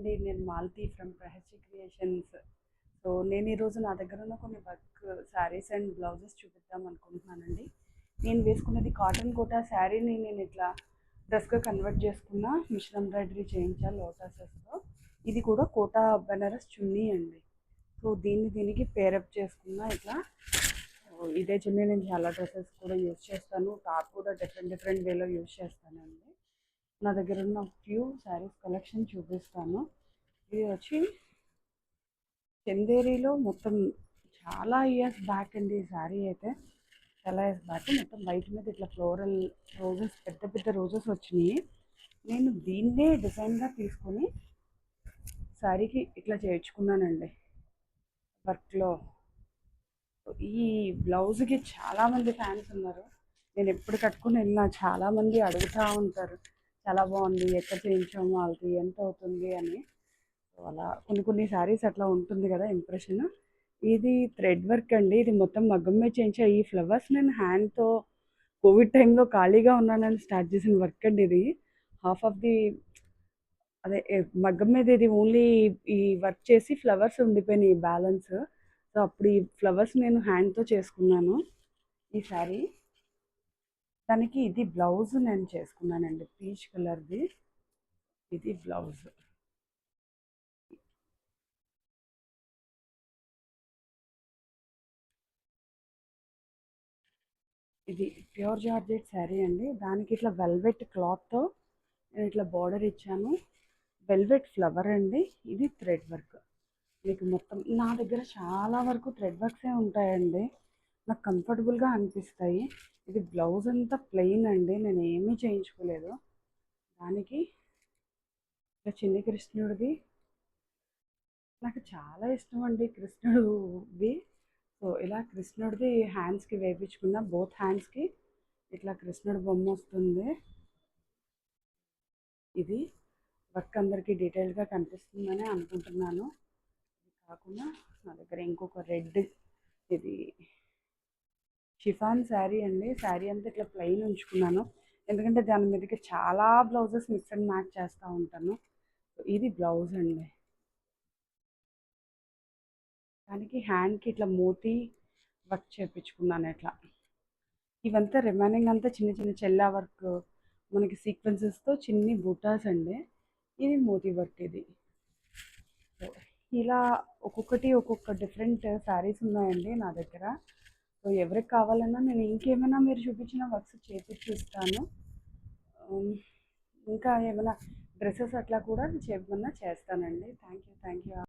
అండి. నేను Malathi from ప్రహసి creations. So నేను ఈరోజు నా దగ్గర ఉన్న కొన్ని వర్క్ శారీస్ అండ్ బ్లౌజెస్ చూపిద్దాం అనుకుంటున్నానండి. నేను వేసుకున్నది కాటన్ కోటా శారీని నేను ఇట్లా డ్రెస్గా కన్వర్ట్ చేసుకున్న, మిషన్ ఎంబ్రాయిడరీ చేయించాను లోటసెస్తో. ఇది కూడా కోటా బెనారస్ చున్నీ అండి. సో దీనికి పేరప్ చేసుకున్న ఇట్లా. ఇదే చున్నీ నేను చాలా డ్రెస్సెస్ కూడా యూజ్ చేస్తాను. టాప్ కూడా డిఫరెంట్ వేలో యూజ్ చేస్తానండి. నా దగ్గర ఉన్న ఫ్యూ శారీస్ కలెక్షన్ చూపిస్తాను. ఇది వచ్చి చందేరిలో మొత్తం చాలా ఇయర్స్ బ్యాక్ అండి. ఈ శారీ అయితే చాలా ఇయర్స్ బ్యాక్. మొత్తం వైట్ మీద ఇట్లా ఫ్లోరల్ రోజెస్, పెద్ద రోజెస్ వచ్చినాయి. నేను దీన్నే డిజైన్గా తీసుకొని శారీకి ఇట్లా చేర్చుకున్నానండి వర్క్లో. ఈ బ్లౌజ్కి చాలామంది ఫ్యాన్స్ ఉన్నారు. నేను ఎప్పుడు కట్టుకుని వెళ్ళినా చాలామంది అడుగుతూ ఉంటారు, చాలా బాగుంది, ఎక్కడ చేయించాము, వాళ్ళకి ఎంత అవుతుంది అని. అలా కొన్ని శారీస్ అట్లా ఉంటుంది కదా ఇంప్రెషన్. ఇది థ్రెడ్ వర్క్ అండి. ఇది మొత్తం మగ్గం మీద చేయించా. ఈ ఫ్లవర్స్ నేను హ్యాండ్తో కోవిడ్ టైంలో ఖాళీగా ఉన్నానని స్టార్ట్ చేసిన వర్క్ అండి ఇది. హాఫ్ ఆఫ్ ది అదే మగ్గం మీద ఇది ఓన్లీ ఈ వర్క్ చేసి ఫ్లవర్స్ ఉండిపోయినాయి బ్యాలెన్స్. సో అప్పుడు ఈ ఫ్లవర్స్ నేను హ్యాండ్తో చేసుకున్నాను ఈ శారీ. దానికి ఇది బ్లౌజ్ నేను చేసుకున్నానండి, పీచ్ కలర్ది. ఇది బ్లౌజ్. ఇది ప్యూర్ జార్జెట్ శారీ అండి. దానికి ఇట్లా వెల్వెట్ క్లాత్తో నేను ఇట్లా బార్డర్ ఇచ్చాను. వెల్వెట్ ఫ్లవర్ అండి. ఇది థ్రెడ్ వర్క్. మీకు మొత్తం నా దగ్గర చాలా వరకు థ్రెడ్ వర్క్సే ఉంటాయండి, నాకు కంఫర్టబుల్గా అనిపిస్తాయి. ఇది బ్లౌజ్ అంతా ప్లెయిన్ అండి, నేను ఏమీ చేయించుకోలేదు. దానికి ఇట్లా చిన్ని కృష్ణుడిది నాకు చాలా ఇష్టం అండి, కృష్ణుడిది. సో ఇలా కృష్ణుడిది హ్యాండ్స్కి వేయించుకున్న, బోత్ హ్యాండ్స్కి ఇట్లా కృష్ణుడి బొమ్మ వస్తుంది. ఇది వర్క్ అందరికీ డీటెయిల్గా కనిపిస్తుందని అనుకుంటున్నాను. ఇది కాకుండా నా దగ్గర ఇంకొక రెడ్, ఇది షిఫాన్ శారీ అండి. శారీ అంతా ఇట్లా ప్లెయిన్ ఉంచుకున్నాను, ఎందుకంటే దాని మీదకి చాలా బ్లౌజెస్ మిక్స్ అండ్ మ్యాచ్ చేస్తూ ఉంటాను. ఇది బ్లౌజ్ అండి. దానికి హ్యాండ్కి ఇట్లా మోతీ వర్క్ చేయించుకున్నాను ఇట్లా. ఇవంతా రిమైనింగ్ అంతా చిన్న చెల్లా వర్క్, మనకి సీక్వెన్సెస్తో చిన్ని బూటాస్ అండి. ఇది మోతీ వర్క్. ఇది ఇలా ఒక్కొక్క డిఫరెంట్ శారీస్ ఉన్నాయండి నా దగ్గర. సో ఎవరికి కావాలన్నా నేను ఇంకేమైనా మీరు చూపించిన వర్క్స్ చేపిస్తాను. ఇంకా ఏమైనా డ్రెస్సెస్ అట్లా కూడా చేయమన్నా చేస్తానండి. Thank you.